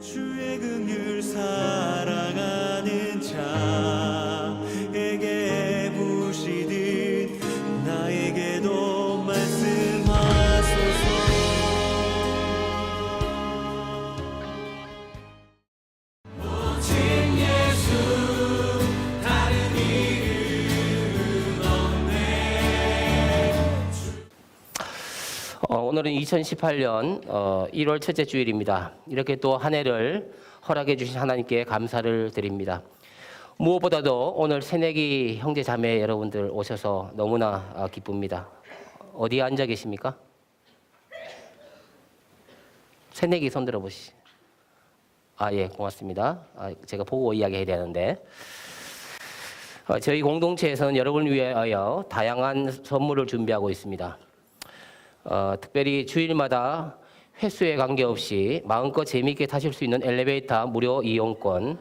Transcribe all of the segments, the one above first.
주의 긍휼 사랑하는 자에게 부시듯 나에게도 말씀하소서. 오직 예수 다른 이름 없네. 오늘은 2018년 1월 첫째 주일입니다. 이렇게 또 한 해를 허락해 주신 하나님께 감사를 드립니다. 무엇보다도 오늘 새내기 형제 자매 여러분들 오셔서 너무나 기쁩니다. 어디에 앉아 계십니까? 새내기 손 들어보시죠. 예, 고맙습니다. 제가 보고 이야기해야 되는데 저희 공동체에서는 여러분을 위하여 다양한 선물을 준비하고 있습니다. 특별히 주일마다 횟수에 관계없이 마음껏 재미있게 타실 수 있는 엘리베이터 무료 이용권,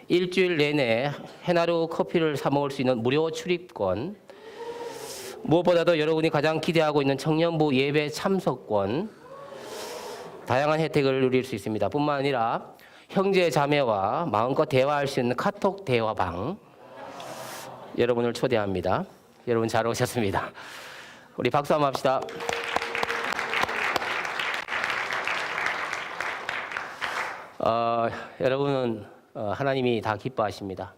일주일 내내 해나루 커피를 사 먹을 수 있는 무료 출입권, 무엇보다도 여러분이 가장 기대하고 있는 청년부 예배 참석권, 다양한 혜택을 누릴 수 있습니다. 뿐만 아니라 형제 자매와 마음껏 대화할 수 있는 카톡 대화방, 여러분을 초대합니다. 여러분 잘 오셨습니다. 우리 박수 한번 합시다. 여러분은 하나님이 다 기뻐하십니다.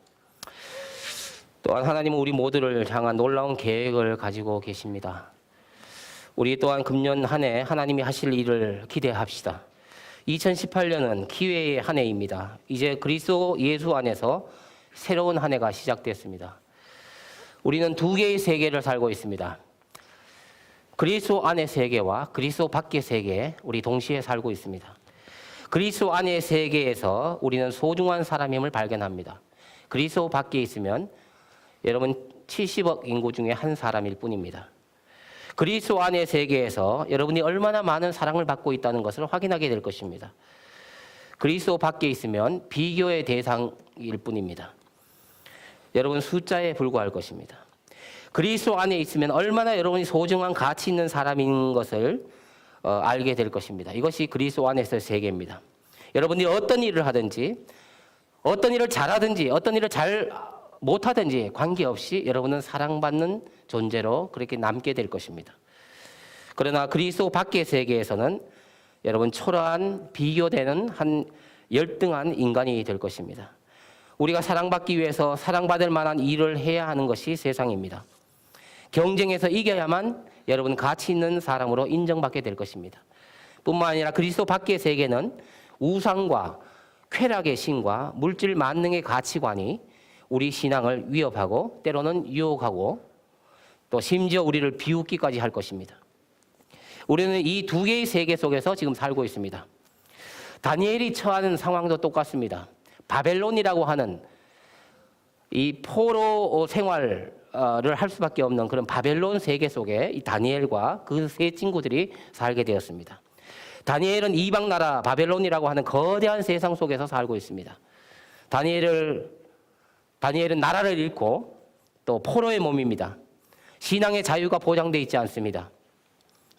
또한 하나님은 우리 모두를 향한 놀라운 계획을 가지고 계십니다. 우리 또한 금년 한 해 하나님이 하실 일을 기대합시다. 2018년은 기회의 한 해입니다. 이제 그리스도 예수 안에서 새로운 한 해가 시작됐습니다. 우리는 두 개의 세계를 살고 있습니다. 그리스도 안의 세계와 그리스도 밖의 세계, 우리 동시에 살고 있습니다. 그리스도 안의 세계에서 우리는 소중한 사람임을 발견합니다. 그리스도 밖에 있으면 여러분 70억 인구 중에 한 사람일 뿐입니다. 그리스도 안의 세계에서 여러분이 얼마나 많은 사랑을 받고 있다는 것을 확인하게 될 것입니다. 그리스도 밖에 있으면 비교의 대상일 뿐입니다. 여러분 숫자에 불과할 것입니다. 그리스도 안에 있으면 얼마나 여러분이 소중한 가치 있는 사람인 것을 알게 될 것입니다. 이것이 그리스도 안에서의 세계입니다. 여러분이 어떤 일을 하든지, 어떤 일을 잘하든지, 어떤 일을 잘 못하든지 관계없이 여러분은 사랑받는 존재로 그렇게 남게 될 것입니다. 그러나 그리스도 밖의 세계에서는 여러분 초라한 비교되는 한 열등한 인간이 될 것입니다. 우리가 사랑받기 위해서 사랑받을 만한 일을 해야 하는 것이 세상입니다. 경쟁에서 이겨야만 여러분 가치 있는 사람으로 인정받게 될 것입니다. 뿐만 아니라 그리스도 밖의 세계는 우상과 쾌락의 신과 물질 만능의 가치관이 우리 신앙을 위협하고 때로는 유혹하고 또 심지어 우리를 비웃기까지 할 것입니다. 우리는 이 두 개의 세계 속에서 지금 살고 있습니다. 다니엘이 처하는 상황도 똑같습니다. 바벨론이라고 하는 이 포로 생활을 할 수밖에 없는 그런 바벨론 세계 속에 이 다니엘과 그 세 친구들이 살게 되었습니다. 다니엘은 이방 나라 바벨론이라고 하는 거대한 세상 속에서 살고 있습니다. 다니엘은 나라를 잃고 또 포로의 몸입니다. 신앙의 자유가 보장되어 있지 않습니다.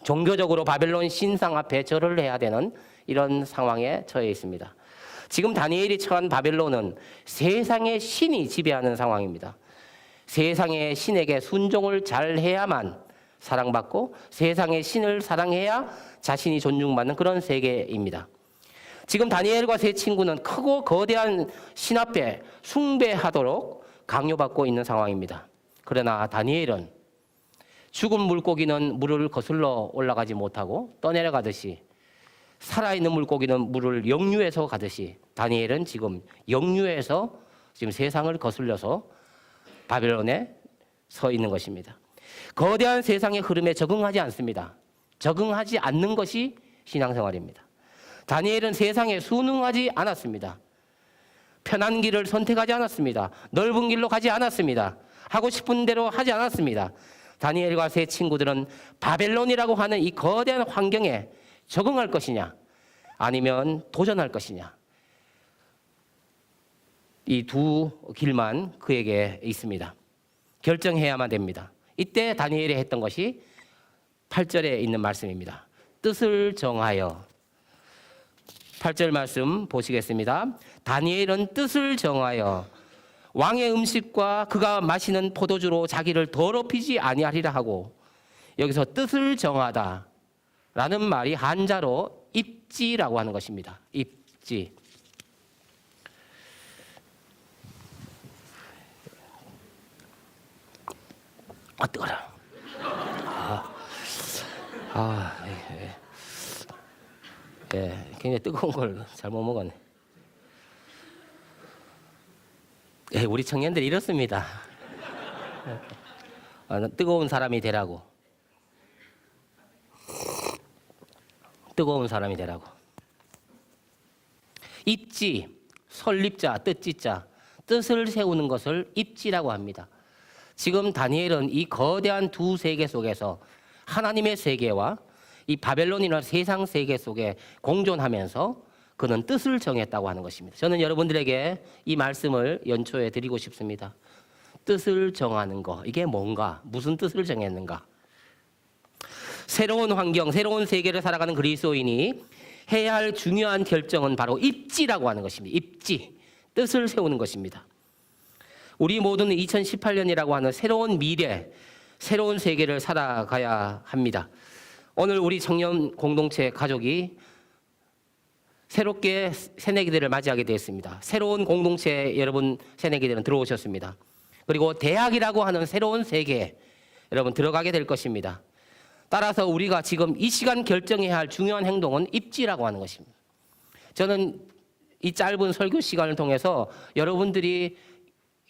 종교적으로 바벨론 신상 앞에 절을 해야 되는 이런 상황에 처해 있습니다. 지금 다니엘이 처한 바벨론은 세상의 신이 지배하는 상황입니다. 세상의 신에게 순종을 잘 해야만 사랑받고 세상의 신을 사랑해야 자신이 존중받는 그런 세계입니다. 지금 다니엘과 세 친구는 크고 거대한 신 앞에 숭배하도록 강요받고 있는 상황입니다. 그러나 다니엘은 죽은 물고기는 물을 거슬러 올라가지 못하고 떠내려가듯이 살아있는 물고기는 물을 역류해서 가듯이 다니엘은 지금 역류해서 지금 세상을 거슬려서 바벨론에 서 있는 것입니다. 거대한 세상의 흐름에 적응하지 않습니다. 적응하지 않는 것이 신앙생활입니다. 다니엘은 세상에 순응하지 않았습니다. 편한 길을 선택하지 않았습니다. 넓은 길로 가지 않았습니다. 하고 싶은 대로 하지 않았습니다. 다니엘과 세 친구들은 바벨론이라고 하는 이 거대한 환경에 적응할 것이냐 아니면 도전할 것이냐, 이 두 길만 그에게 있습니다. 결정해야만 됩니다. 이때 다니엘이 했던 것이 8절에 있는 말씀입니다. 뜻을 정하여 8절 말씀 보시겠습니다. 다니엘은 뜻을 정하여 왕의 음식과 그가 마시는 포도주로 자기를 더럽히지 아니하리라 하고, 여기서 뜻을 정하다 라는 말이 한자로 입지라고 하는 것입니다. 입지. 뜨거라. 굉장히 뜨거운 걸 잘못 먹었네. 우리 청년들이 이렇습니다. 뜨거운 사람이 되라고. 뜨거운 사람이 되라고. 입지, 설립자, 뜻지자, 뜻을 세우는 것을 입지라고 합니다. 지금 다니엘은 이 거대한 두 세계 속에서 하나님의 세계와 이 바벨론이나 세상 세계 속에 공존하면서 그는 뜻을 정했다고 하는 것입니다. 저는 여러분들에게 이 말씀을 연초에 드리고 싶습니다. 뜻을 정하는 거, 이게 뭔가, 무슨 뜻을 정했는가? 새로운 환경, 새로운 세계를 살아가는 그리스도인이 해야 할 중요한 결정은 바로 입지라고 하는 것입니다. 입지, 뜻을 세우는 것입니다. 우리 모두는 2018년이라고 하는 새로운 미래, 새로운 세계를 살아가야 합니다. 오늘 우리 청년 공동체 가족이 새롭게 새내기들을 맞이하게 되었습니다. 새로운 공동체에 여러분 새내기들은 들어오셨습니다. 그리고 대학이라고 하는 새로운 세계에 여러분 들어가게 될 것입니다. 따라서 우리가 지금 이 시간 결정해야 할 중요한 행동은 입지라고 하는 것입니다. 저는 이 짧은 설교 시간을 통해서 여러분들이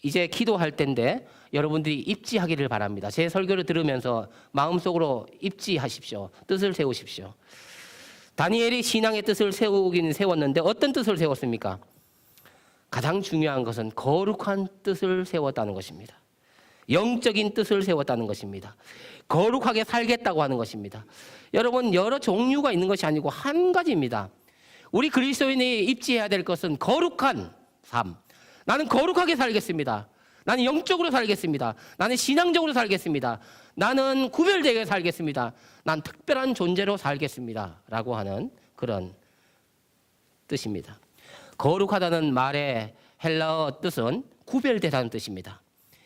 이제 기도할 때인데 여러분들이 입지하기를 바랍니다. 제 설교를 들으면서 마음속으로 입지하십시오. 뜻을 세우십시오. 다니엘이 신앙의 뜻을 세우긴 세웠는데 어떤 뜻을 세웠습니까? 가장 중요한 것은 거룩한 뜻을 세웠다는 것입니다. 영적인 뜻을 세웠다는 것입니다. 거룩하게 살겠다고 하는 것입니다. 여러분, 여러 종류가 있는 것이 아니고 한 가지입니다. 우리 그리스도인이 입지해야 될 것은 거룩한 삶. 나는 거룩하게 살겠습니다. 나는 영적으로 살겠습니다. 나는 신앙적으로 살겠습니다. 나는 구별되게 살겠습니다. 난 특별한 존재로 살겠습니다. 라고 하는 그런 뜻입니다. 거룩하다는 말의 헬라어 뜻은 구별되다는 뜻입니다.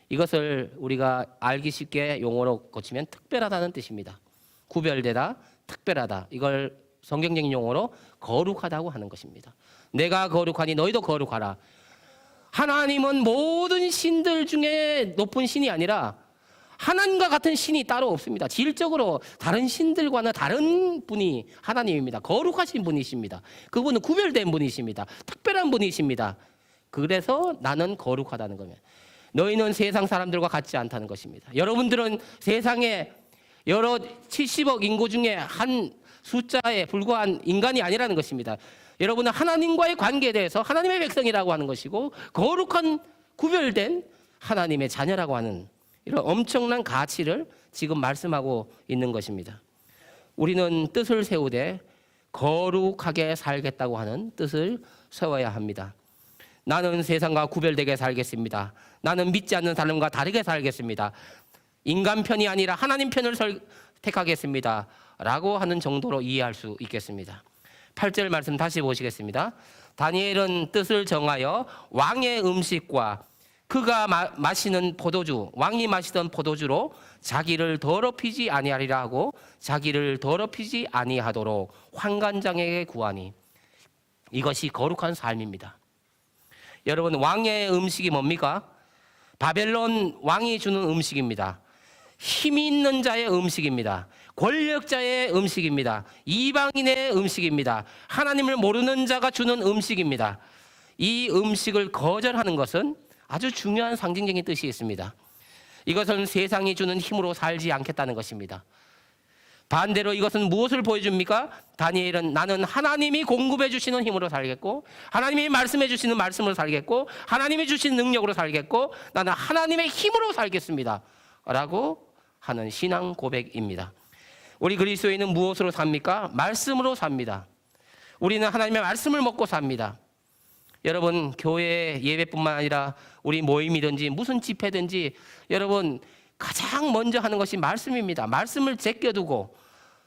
이것을 우리가 알기 쉽게 용어로 고치면 특별하다는 뜻입니다. 구별되다, 특별하다. 이걸 성경적인 용어로 거룩하다고 하는 것입니다. 내가 거룩하니 너희도 거룩하라. 하나님은 모든 신들 중에 높은 신이 아니라 하나님과 같은 신이 따로 없습니다. 질적으로 다른 신들과는 다른 분이 하나님입니다. 거룩하신 분이십니다. 그분은 구별된 분이십니다. 특별한 분이십니다. 그래서 나는 거룩하다는 겁니다. 너희는 세상 사람들과 같지 않다는 것입니다. 여러분들은 세상에 여러 70억 인구 중에 한 숫자에 불과한 인간이 아니라는 것입니다. 여러분은 하나님과의 관계에 대해서 하나님의 백성이라고 하는 것이고 거룩한 구별된 하나님의 자녀라고 하는 이런 엄청난 가치를 지금 말씀하고 있는 것입니다. 우리는 뜻을 세우되 거룩하게 살겠다고 하는 뜻을 세워야 합니다. 나는 세상과 구별되게 살겠습니다. 나는 믿지 않는 사람과 다르게 살겠습니다. 인간 편이 아니라 하나님 편을 택하겠습니다. 라고 하는 정도로 이해할 수 있겠습니다. 8절 말씀 다시 보시겠습니다. 다니엘은 뜻을 정하여 왕의 음식과 그가 마시는 포도주, 왕이 마시던 포도주로 자기를 더럽히지 아니하리라 하고 자기를 더럽히지 아니하도록 환관장에게 구하니. 이것이 거룩한 삶입니다. 여러분, 왕의 음식이 뭡니까? 바벨론 왕이 주는 음식입니다. 힘 있는 자의 음식입니다. 권력자의 음식입니다. 이방인의 음식입니다. 하나님을 모르는 자가 주는 음식입니다. 이 음식을 거절하는 것은 아주 중요한 상징적인 뜻이 있습니다. 이것은 세상이 주는 힘으로 살지 않겠다는 것입니다. 반대로 이것은 무엇을 보여줍니까? 다니엘은 나는 하나님이 공급해 주시는 힘으로 살겠고 하나님이 말씀해 주시는 말씀으로 살겠고 하나님이 주신 능력으로 살겠고 나는 하나님의 힘으로 살겠습니다. 라고 하는 신앙 고백입니다. 우리 그리스도인은 무엇으로 삽니까? 말씀으로 삽니다. 우리는 하나님의 말씀을 먹고 삽니다. 여러분, 교회 예배뿐만 아니라 우리 모임이든지 무슨 집회든지 여러분 가장 먼저 하는 것이 말씀입니다. 말씀을 제껴두고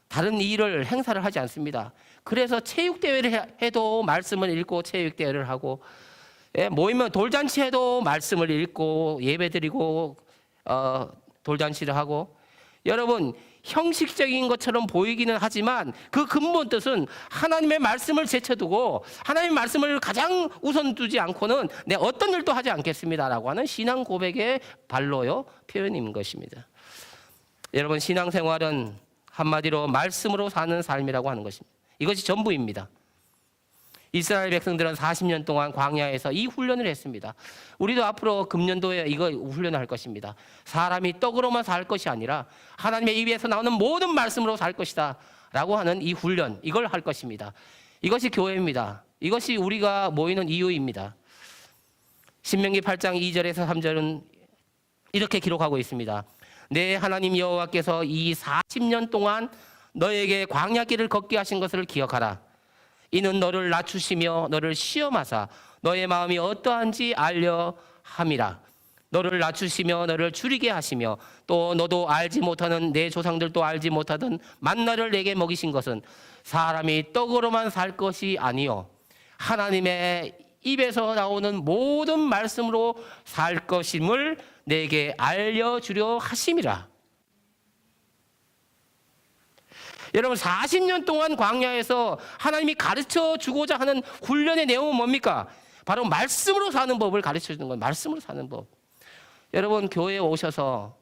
다른 일을 행사를 하지 않습니다. 그래서 체육대회를 해도 말씀을 읽고 체육대회를 하고, 모이면 돌잔치 해도 말씀을 읽고 예배드리고 돌잔치를 하고. 여러분, 형식적인 것처럼 보이기는 하지만 그 근본 뜻은 하나님의 말씀을 제쳐두고 하나님의 말씀을 가장 우선 두지 않고는 내 어떤 일도 하지 않겠습니다라고 하는 신앙 고백의 발로요 표현인 것입니다. 여러분, 신앙생활은 한마디로 말씀으로 사는 삶이라고 하는 것입니다. 이것이 전부입니다. 이스라엘 백성들은 40년 동안 광야에서 이 훈련을 했습니다. 우리도 앞으로 금년도에 이거 훈련을 할 것입니다. 사람이 떡으로만 살 것이 아니라 하나님의 입에서 나오는 모든 말씀으로 살 것이다 라고 하는 이 훈련, 이걸 할 것입니다. 이것이 교회입니다. 이것이 우리가 모이는 이유입니다. 신명기 8장 2절에서 3절은 이렇게 기록하고 있습니다. 내 하나님 여호와께서 이 40년 동안 너에게 광야길을 걷게 하신 것을 기억하라. 이는 너를 낮추시며 너를 시험하사 너의 마음이 어떠한지 알려 함이라. 너를 낮추시며 너를 줄이게 하시며 또 너도 알지 못하는 내 조상들도 알지 못하던 만나를 내게 먹이신 것은 사람이 떡으로만 살 것이 아니요 하나님의 입에서 나오는 모든 말씀으로 살 것임을 내게 알려주려 하심이라. 여러분, 40년 동안 광야에서 하나님이 가르쳐 주고자 하는 훈련의 내용은 뭡니까? 바로 말씀으로 사는 법을 가르쳐 주는 거예요. 말씀으로 사는 법. 여러분, 교회에 오셔서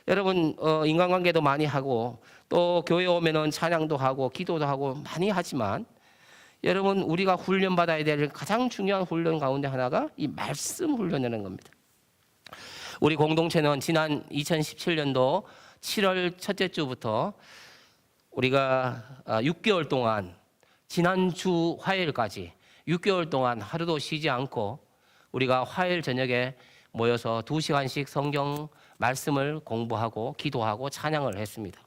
여러분 인간관계도 많이 하고 또 교회에 오면은 찬양도 하고 기도도 하고 많이 하지만 여러분, 우리가 훈련받아야 될 가장 중요한 훈련 가운데 하나가 이 말씀 훈련이라는 겁니다. 우리 공동체는 지난 2017년도 7월 첫째 주부터 우리가 6개월 동안 지난주 화요일까지 6개월 동안 하루도 쉬지 않고 우리가 화요일 저녁에 모여서 2시간씩 성경 말씀을 공부하고 기도하고 찬양을 했습니다.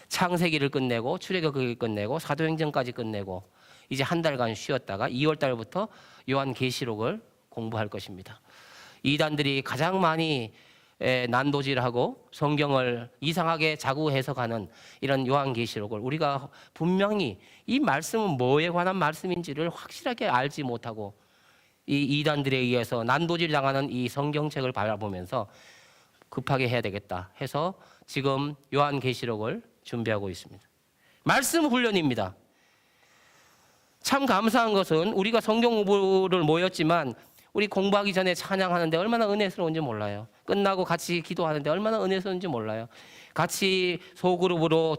창세기를 끝내고 출애굽기를 끝내고 사도행전까지 끝내고 이제 한 달간 쉬었다가 2월 달부터 요한계시록을 공부할 것입니다. 이단들이 가장 많이 난도질하고 성경을 이상하게 자구 해석하는 이런 요한계시록을 우리가 분명히 이 말씀은 뭐에 관한 말씀인지를 확실하게 알지 못하고 이 이단들에 의해서 난도질 당하는 이 성경책을 바라보면서 급하게 해야 되겠다 해서 지금 요한계시록을 준비하고 있습니다. 말씀 훈련입니다. 참 감사한 것은 우리가 성경 공부를 모였지만 우리 공부하기 전에 찬양하는데 얼마나 은혜스러운지 몰라요. 끝나고 같이 기도하는데 얼마나 은혜스러운지 몰라요. 같이 소그룹으로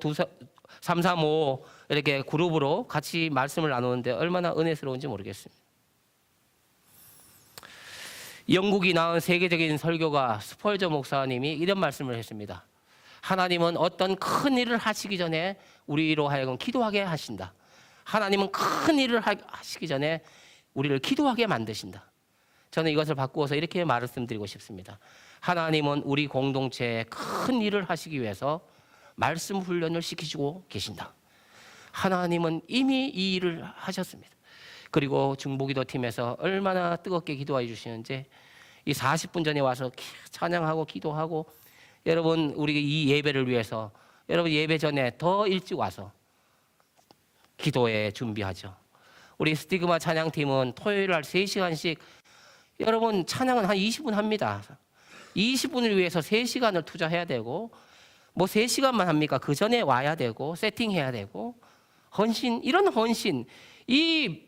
3, 3, 5 이렇게 그룹으로 같이 말씀을 나누는데 얼마나 은혜스러운지 모르겠습니다. 영국이 낳은 세계적인 설교가 스펄저 목사님이 이런 말씀을 했습니다. 하나님은 어떤 큰 일을 하시기 전에 우리로 하여금 기도하게 하신다. 하나님은 큰 일을 하시기 전에 우리를 기도하게 만드신다. 저는 이것을 바꾸어서 이렇게 말씀드리고 싶습니다. 하나님은 우리 공동체에 큰 일을 하시기 위해서 말씀 훈련을 시키시고 계신다. 하나님은 이미 이 일을 하셨습니다. 그리고 중보기도 팀에서 얼마나 뜨겁게 기도해 주시는지 이 40분 전에 와서 찬양하고 기도하고 여러분 우리 이 예배를 위해서 여러분 예배 전에 더 일찍 와서 기도에 준비하죠. 우리 스티그마 찬양팀은 토요일 날 3시간씩 여러분 찬양은 한 20분 합니다. 20분을 위해서 3시간을 투자해야 되고 뭐 3시간만 합니까? 그 전에 와야 되고 세팅해야 되고 헌신, 이런 헌신, 이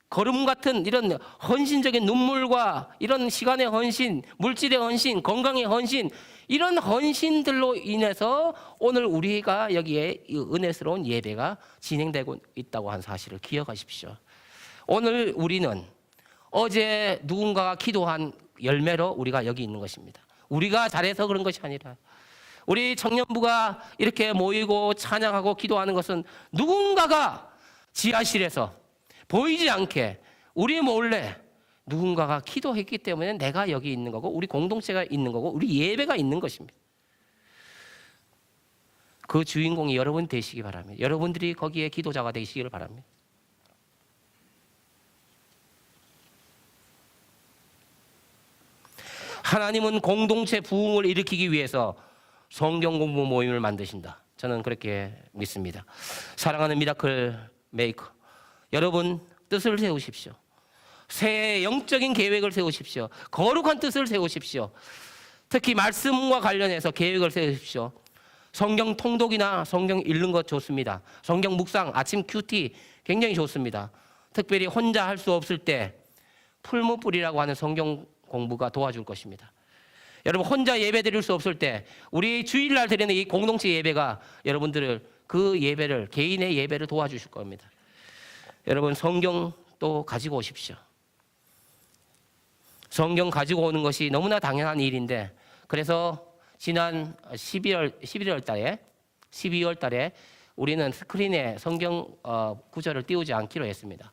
걸음 같은 이런 헌신적인 눈물과 이런 시간의 헌신, 물질의 헌신, 건강의 헌신, 이런 헌신들로 인해서 오늘 우리가 여기에 은혜스러운 예배가 진행되고 있다고 한 사실을 기억하십시오. 오늘 우리는 어제 누군가가 기도한 열매로 우리가 여기 있는 것입니다. 우리가 잘해서 그런 것이 아니라 우리 청년부가 이렇게 모이고 찬양하고 기도하는 것은 누군가가 지하실에서 보이지 않게 우리 몰래 누군가가 기도했기 때문에 내가 여기 있는 거고 우리 공동체가 있는 거고 우리 예배가 있는 것입니다. 그 주인공이 여러분 되시기 바랍니다. 여러분들이 거기에 기도자가 되시기를 바랍니다. 하나님은 공동체 부흥을 일으키기 위해서 성경 공부 모임을 만드신다. 저는 그렇게 믿습니다. 사랑하는 미라클 메이커. 여러분 뜻을 세우십시오. 새해 영적인 계획을 세우십시오. 거룩한 뜻을 세우십시오. 특히 말씀과 관련해서 계획을 세우십시오. 성경 통독이나 성경 읽는 것 좋습니다. 성경 묵상, 아침 큐티 굉장히 좋습니다. 특별히 혼자 할 수 없을 때 풀무불이라고 하는 성경 공부가 도와줄 것입니다. 여러분 혼자 예배 드릴 수 없을 때 우리 주일날 드리는 이 공동체 예배가 여러분들을 그 예배를 개인의 예배를 도와주실 겁니다. 여러분 성경 또 가지고 오십시오. 성경 가지고 오는 것이 너무나 당연한 일인데 그래서 지난 12월 달에 우리는 스크린에 성경 구절을 띄우지 않기로 했습니다.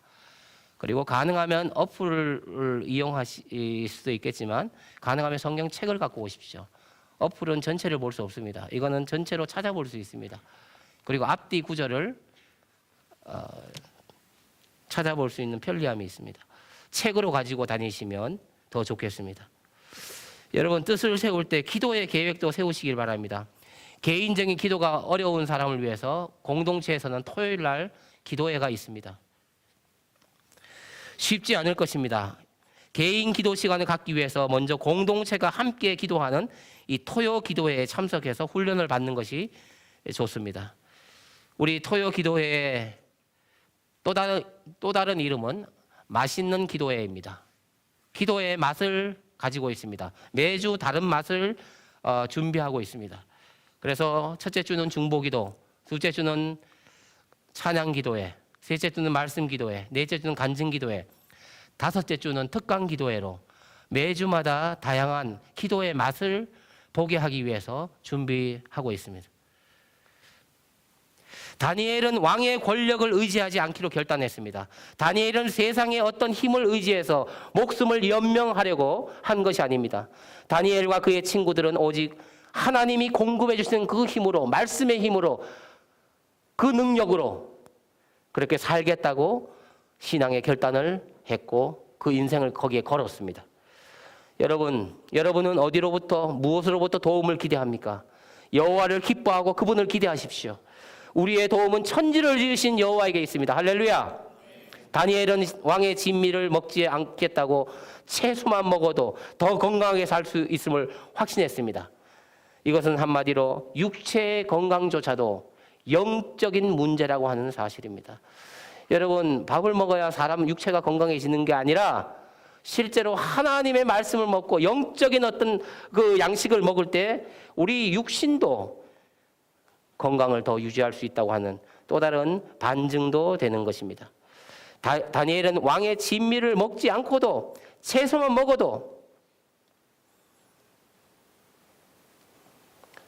그리고 가능하면 어플을 이용하실 수도 있겠지만 가능하면 성경책을 갖고 오십시오. 어플은 전체를 볼 수 없습니다. 이거는 전체로 찾아볼 수 있습니다. 그리고 앞뒤 구절을 찾아볼 수 있는 편리함이 있습니다. 책으로 가지고 다니시면 더 좋겠습니다. 여러분 뜻을 세울 때 기도의 계획도 세우시길 바랍니다. 개인적인 기도가 어려운 사람을 위해서 공동체에서는 토요일 날 기도회가 있습니다. 쉽지 않을 것입니다. 개인 기도 시간을 갖기 위해서 먼저 공동체가 함께 기도하는 이 토요 기도회에 참석해서 훈련을 받는 것이 좋습니다. 우리 토요 기도회의 또 다른 이름은 맛있는 기도회입니다. 기도의 맛을 가지고 있습니다. 매주 다른 맛을 준비하고 있습니다. 그래서 첫째 주는 중보기도, 둘째 주는 찬양기도회, 셋째 주는 말씀기도회, 넷째 주는 간증기도회, 다섯째 주는 특강기도회로 매주마다 다양한 기도의 맛을 보게 하기 위해서 준비하고 있습니다. 다니엘은 왕의 권력을 의지하지 않기로 결단했습니다. 다니엘은 세상의 어떤 힘을 의지해서 목숨을 연명하려고 한 것이 아닙니다. 다니엘과 그의 친구들은 오직 하나님이 공급해 주시는 그 힘으로, 말씀의 힘으로, 그 능력으로 그렇게 살겠다고 신앙의 결단을 했고 그 인생을 거기에 걸었습니다. 여러분은 어디로부터 무엇으로부터 도움을 기대합니까? 여호와를 기뻐하고 그분을 기대하십시오. 우리의 도움은 천지를 지으신 여호와에게 있습니다. 할렐루야. 다니엘은 왕의 진미를 먹지 않겠다고 채소만 먹어도 더 건강하게 살 수 있음을 확신했습니다. 이것은 한마디로 육체의 건강조차도 영적인 문제라고 하는 사실입니다. 여러분 밥을 먹어야 사람 육체가 건강해지는 게 아니라 실제로 하나님의 말씀을 먹고 영적인 어떤 그 양식을 먹을 때 우리 육신도 건강을 더 유지할 수 있다고 하는 또 다른 반증도 되는 것입니다. 다니엘은 왕의 진미를 먹지 않고도 채소만 먹어도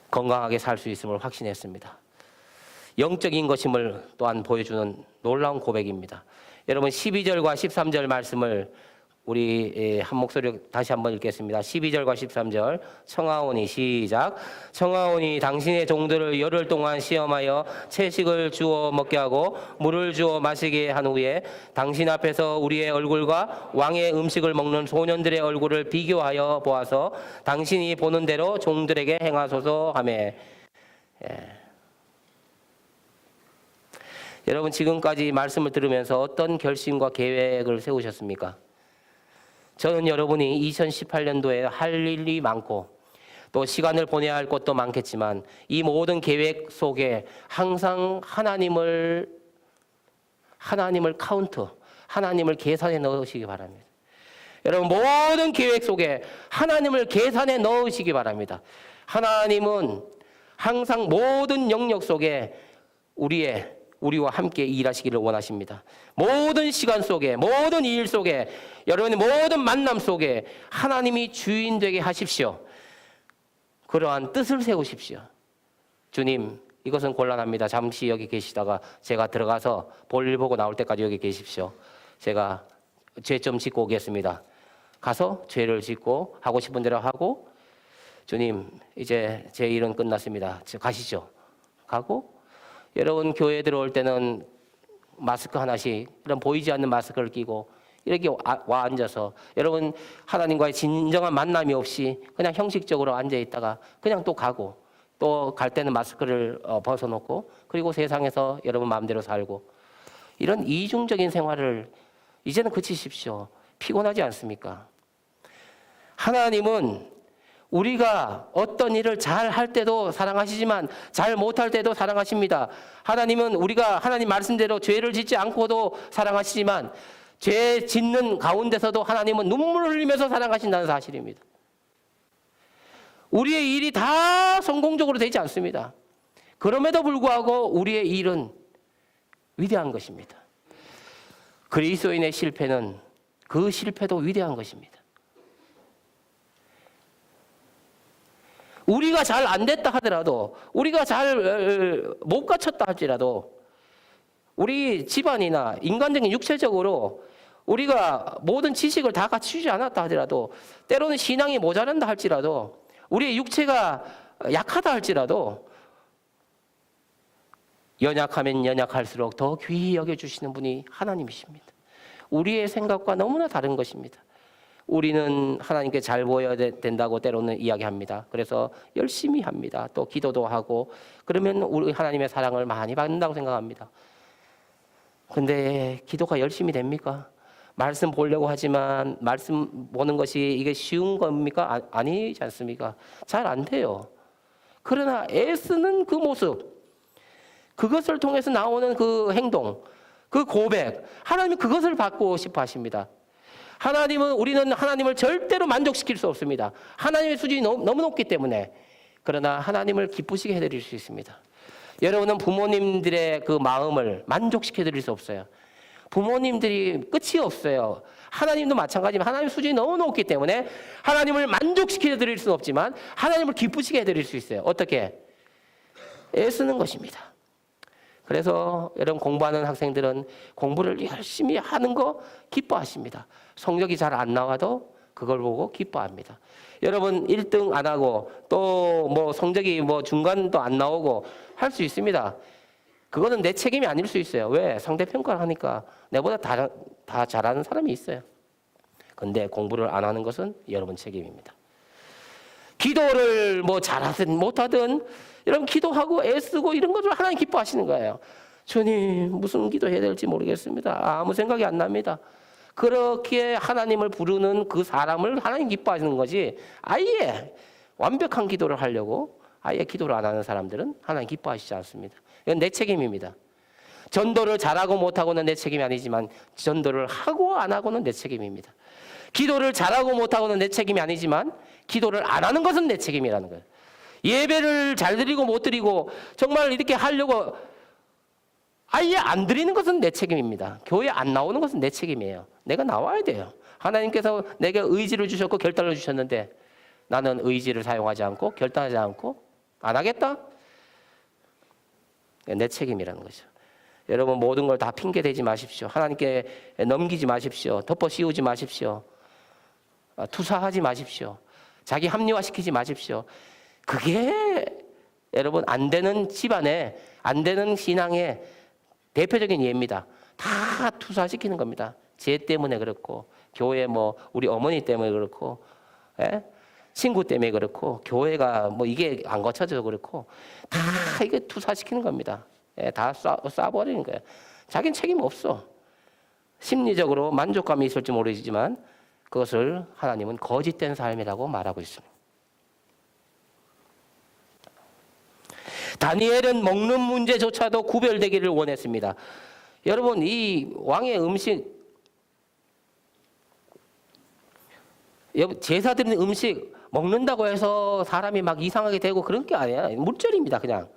건강하게 살 수 있음을 확신했습니다. 영적인 것임을 또한 보여주는 놀라운 고백입니다. 여러분 12절과 13절 말씀을 우리 한 목소리로 다시 한번 읽겠습니다. 12절과 13절 청하오니 시작. 청하오니 당신의 종들을 열흘 동안 시험하여 채식을 주어 먹게 하고 물을 주어 마시게 한 후에 당신 앞에서 우리의 얼굴과 왕의 음식을 먹는 소년들의 얼굴을 비교하여 보아서 당신이 보는 대로 종들에게 행하소서 하며. 여러분 지금까지 말씀을 들으면서 어떤 결심과 계획을 세우셨습니까? 저는 여러분이 2018년도에 할 일이 많고 또 시간을 보내야 할 것도 많겠지만 이 모든 계획 속에 항상 하나님을 카운트, 하나님을 계산해 넣으시기 바랍니다. 여러분 모든 계획 속에 하나님을 계산해 넣으시기 바랍니다. 하나님은 항상 모든 영역 속에 우리와 함께 일하시기를 원하십니다. 모든 시간 속에, 모든 일 속에, 여러분의 모든 만남 속에 하나님이 주인 되게 하십시오. 그러한 뜻을 세우십시오. 주님, 이것은 곤란합니다. 잠시 여기 계시다가 제가 들어가서 볼일 보고 나올 때까지 여기 계십시오. 제가 죄 좀 짓고 오겠습니다. 가서 죄를 짓고 하고 싶은 대로 하고, 주님, 이제 제 일은 끝났습니다. 가시죠. 가고, 여러분 교회 들어올 때는 마스크 하나씩 이런 보이지 않는 마스크를 끼고 이렇게 와 앉아서 여러분 하나님과의 진정한 만남이 없이 그냥 형식적으로 앉아 있다가 그냥 또 가고 또 갈 때는 마스크를 벗어놓고 그리고 세상에서 여러분 마음대로 살고 이런 이중적인 생활을 이제는 그치십시오. 피곤하지 않습니까? 하나님은 우리가 어떤 일을 잘 할 때도 사랑하시지만 잘 못할 때도 사랑하십니다. 하나님은 우리가 하나님 말씀대로 죄를 짓지 않고도 사랑하시지만 죄 짓는 가운데서도 하나님은 눈물을 흘리면서 사랑하신다는 사실입니다. 우리의 일이 다 성공적으로 되지 않습니다. 그럼에도 불구하고 우리의 일은 위대한 것입니다. 그리스도인의 실패는 그 실패도 위대한 것입니다. 우리가 잘 안 됐다 하더라도, 우리가 잘 못 갖췄다 할지라도, 우리 집안이나 인간적인 육체적으로 우리가 모든 지식을 다 갖추지 않았다 하더라도, 때로는 신앙이 모자란다 할지라도, 우리의 육체가 약하다 할지라도, 연약하면 연약할수록 더 귀히 여겨주시는 분이 하나님이십니다. 우리의 생각과 너무나 다른 것입니다. 우리는 하나님께 잘 보여야 된다고 때로는 이야기합니다. 그래서 열심히 합니다. 또 기도도 하고 그러면 우리 하나님의 사랑을 많이 받는다고 생각합니다. 근데 기도가 열심히 됩니까? 말씀 보려고 하지만 말씀 보는 것이 이게 쉬운 겁니까? 아니지 않습니까? 잘 안 돼요. 그러나 애쓰는 그 모습, 그것을 통해서 나오는 그 행동, 그 고백, 하나님이 그것을 받고 싶어 하십니다. 우리는 하나님을 절대로 만족시킬 수 없습니다. 하나님의 수준이 너무 높기 때문에. 그러나 하나님을 기쁘시게 해드릴 수 있습니다. 여러분은 부모님들의 그 마음을 만족시켜 드릴 수 없어요. 부모님들이 끝이 없어요. 하나님도 마찬가지지만 하나님의 수준이 너무 높기 때문에 하나님을 만족시켜 드릴 수는 없지만 하나님을 기쁘시게 해드릴 수 있어요. 어떻게? 애쓰는 것입니다. 그래서 여러분 공부하는 학생들은 공부를 열심히 하는 거 기뻐하십니다. 성적이 잘 안 나와도 그걸 보고 기뻐합니다. 여러분 1등 안 하고 또 뭐 성적이 뭐 중간도 안 나오고 할 수 있습니다. 그거는 내 책임이 아닐 수 있어요. 왜? 상대평가를 하니까 내보다 다 잘하는 사람이 있어요. 근데 공부를 안 하는 것은 여러분 책임입니다. 기도를 뭐 잘하든 못하든 여러분 기도하고 애쓰고 이런 것을 하나님 기뻐하시는 거예요. 주님 무슨 기도해야 될지 모르겠습니다. 아무 생각이 안 납니다. 그렇게 하나님을 부르는 그 사람을 하나님 기뻐하시는 거지, 아예 완벽한 기도를 하려고 아예 기도를 안 하는 사람들은 하나님 기뻐하시지 않습니다. 이건 내 책임입니다. 전도를 잘하고 못하고는 내 책임이 아니지만 전도를 하고 안 하고는 내 책임입니다. 기도를 잘하고 못하고는 내 책임이 아니지만 기도를 안 하는 것은 내 책임이라는 거예요. 예배를 잘 드리고 못 드리고 정말 이렇게 하려고 아예 안 드리는 것은 내 책임입니다. 교회 안 나오는 것은 내 책임이에요. 내가 나와야 돼요. 하나님께서 내게 의지를 주셨고 결단을 주셨는데 나는 의지를 사용하지 않고 결단하지 않고 안 하겠다? 내 책임이라는 거죠. 여러분 모든 걸 다 핑계 대지 마십시오. 하나님께 넘기지 마십시오. 덮어 씌우지 마십시오. 투사하지 마십시오. 자기 합리화시키지 마십시오. 그게 여러분 안 되는 집안에 안 되는 신앙의 대표적인 예입니다. 다 투사시키는 겁니다. 쟤 때문에 그렇고 교회 뭐 우리 어머니 때문에 그렇고 친구 때문에 그렇고 교회가 뭐 이게 안 거쳐져서 그렇고 다 이게 투사시키는 겁니다. 다 쏴버리는 거예요. 자기는 책임 없어. 심리적으로 만족감이 있을지 모르지만 그것을 하나님은 거짓된 삶이라고 말하고 있습니다. 다니엘은 먹는 문제조차도 구별되기를 원했습니다. 여러분 이 왕의 음식, 제사 드리는 음식 먹는다고 해서 사람이 막 이상하게 되고 그런 게 아니야. 물절입니다 그냥.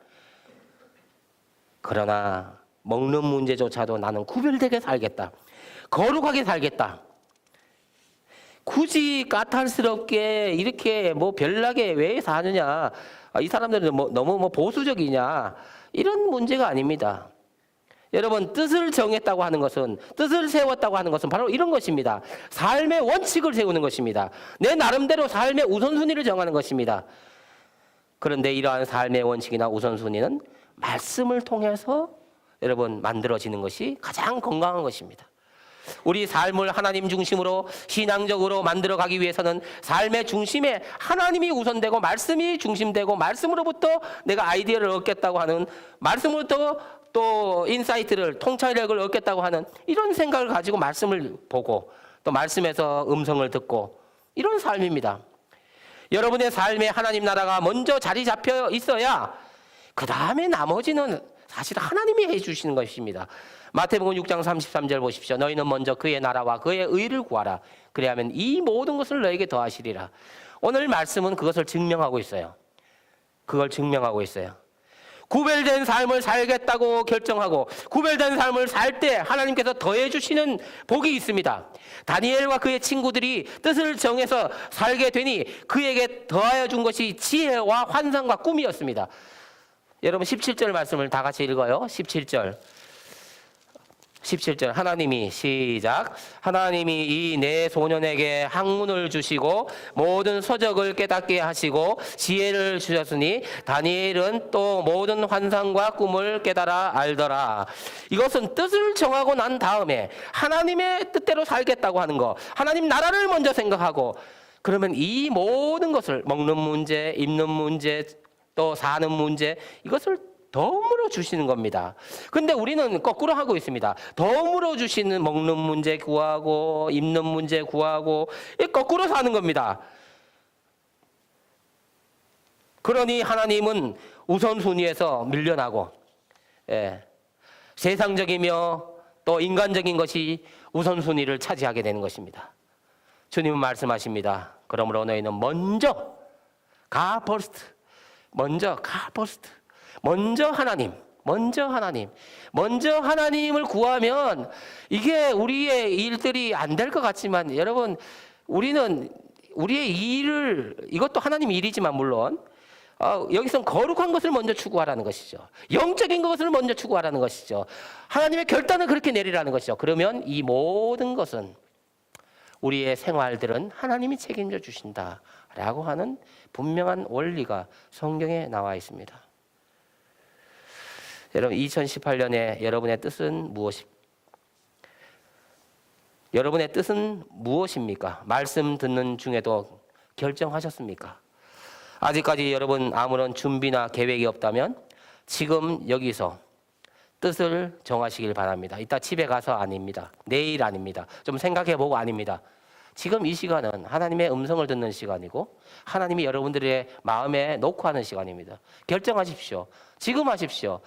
그러나 먹는 문제조차도 나는 구별되게 살겠다. 거룩하게 살겠다. 굳이 까탈스럽게 이렇게 뭐 별나게 왜 사느냐. 이 사람들은 너무 보수적이냐. 이런 문제가 아닙니다. 여러분 뜻을 정했다고 하는 것은, 뜻을 세웠다고 하는 것은 바로 이런 것입니다. 삶의 원칙을 세우는 것입니다. 내 나름대로 삶의 우선순위를 정하는 것입니다. 그런데 이러한 삶의 원칙이나 우선순위는 말씀을 통해서 여러분 만들어지는 것이 가장 건강한 것입니다. 우리 삶을 하나님 중심으로 신앙적으로 만들어가기 위해서는 삶의 중심에 하나님이 우선되고 말씀이 중심되고 말씀으로부터 내가 아이디어를 얻겠다고 하는, 말씀으로부터 또 인사이트를 통찰력을 얻겠다고 하는 이런 생각을 가지고 말씀을 보고 또 말씀에서 음성을 듣고 이런 삶입니다. 여러분의 삶에 하나님 나라가 먼저 자리 잡혀 있어야 그 다음에 나머지는 사실 하나님이 해주시는 것입니다. 마태복음 6장 33절 보십시오. 너희는 먼저 그의 나라와 그의 의를 구하라. 그래야면 이 모든 것을 너에게 더하시리라. 오늘 말씀은 그것을 증명하고 있어요. 그걸 증명하고 있어요. 구별된 삶을 살겠다고 결정하고 구별된 삶을 살 때 하나님께서 더해 주시는 복이 있습니다. 다니엘과 그의 친구들이 뜻을 정해서 살게 되니 그에게 더하여 준 것이 지혜와 환상과 꿈이었습니다. 여러분 17절 말씀을 다 같이 읽어요. 17절 하나님이 시작. 하나님이 이 네 소년에게 학문을 주시고 모든 서적을 깨닫게 하시고 지혜를 주셨으니 다니엘은 또 모든 환상과 꿈을 깨달아 알더라. 이것은 뜻을 정하고 난 다음에 하나님의 뜻대로 살겠다고 하는 거, 하나님 나라를 먼저 생각하고 그러면 이 모든 것을 먹는 문제, 입는 문제, 또 사는 문제 이것을 덤으로 주시는 겁니다. 근데 우리는 거꾸로 하고 있습니다. 덤으로 주시는 먹는 문제 구하고 입는 문제 구하고 거꾸로 사는 겁니다. 그러니 하나님은 우선순위에서 밀려나고 세상적이며 또 인간적인 것이 우선순위를 차지하게 되는 것입니다. 주님은 말씀하십니다. 그러므로 너희는 먼저 먼저 하나님을 구하면 이게 우리의 일들이 안 될 것 같지만 여러분 우리는 우리의 일을 이것도 하나님 일이지만 물론 여기서는 거룩한 것을 먼저 추구하라는 것이죠. 영적인 것을 먼저 추구하라는 것이죠. 하나님의 결단을 그렇게 내리라는 것이죠. 그러면 이 모든 것은 우리의 생활들은 하나님이 책임져 주신다라고 하는 분명한 원리가 성경에 나와 있습니다. 여러분 2018년에 여러분의 뜻은 무엇입니까? 말씀 듣는 중에도 결정하셨습니까? 아직까지 여러분 아무런 준비나 계획이 없다면 지금 여기서 뜻을 정하시길 바랍니다. 이따 집에 가서 아닙니다. 내일 아닙니다. 좀 생각해보고 아닙니다. 지금 이 시간은 하나님의 음성을 듣는 시간이고 하나님이 여러분들의 마음에 놓고 하는 시간입니다. 결정하십시오. 지금 하십시오.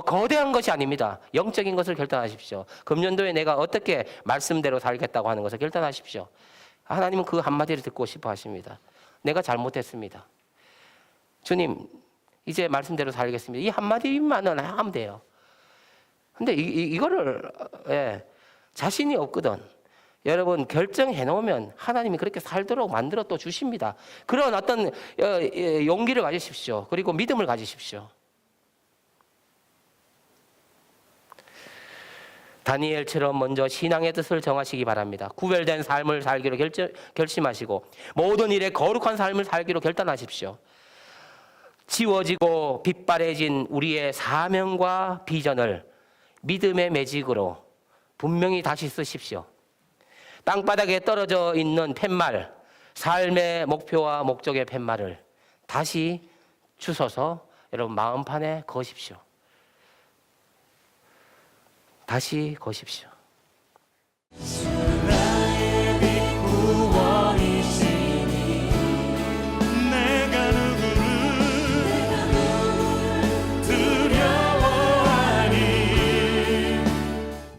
거대한 것이 아닙니다. 영적인 것을 결단하십시오. 금년도에 내가 어떻게 말씀대로 살겠다고 하는 것을 결단하십시오. 하나님은 그 한마디를 듣고 싶어 하십니다. 내가 잘못했습니다. 주님, 이제 말씀대로 살겠습니다. 이 한마디만은 하면 돼요. 근데 이거를 자신이 없거든. 여러분 결정해 놓으면 하나님이 그렇게 살도록 만들어 또 주십니다. 그런 어떤 용기를 가지십시오. 그리고 믿음을 가지십시오. 다니엘처럼 먼저 신앙의 뜻을 정하시기 바랍니다. 구별된 삶을 살기로 결심하시고 모든 일에 거룩한 삶을 살기로 결단하십시오. 지워지고 빛바래진 우리의 사명과 비전을 믿음의 매직으로 분명히 다시 쓰십시오. 땅바닥에 떨어져 있는 팻말, 삶의 목표와 목적의 팻말을 다시 주워서 여러분 마음판에 거십시오. 다시 거십시오.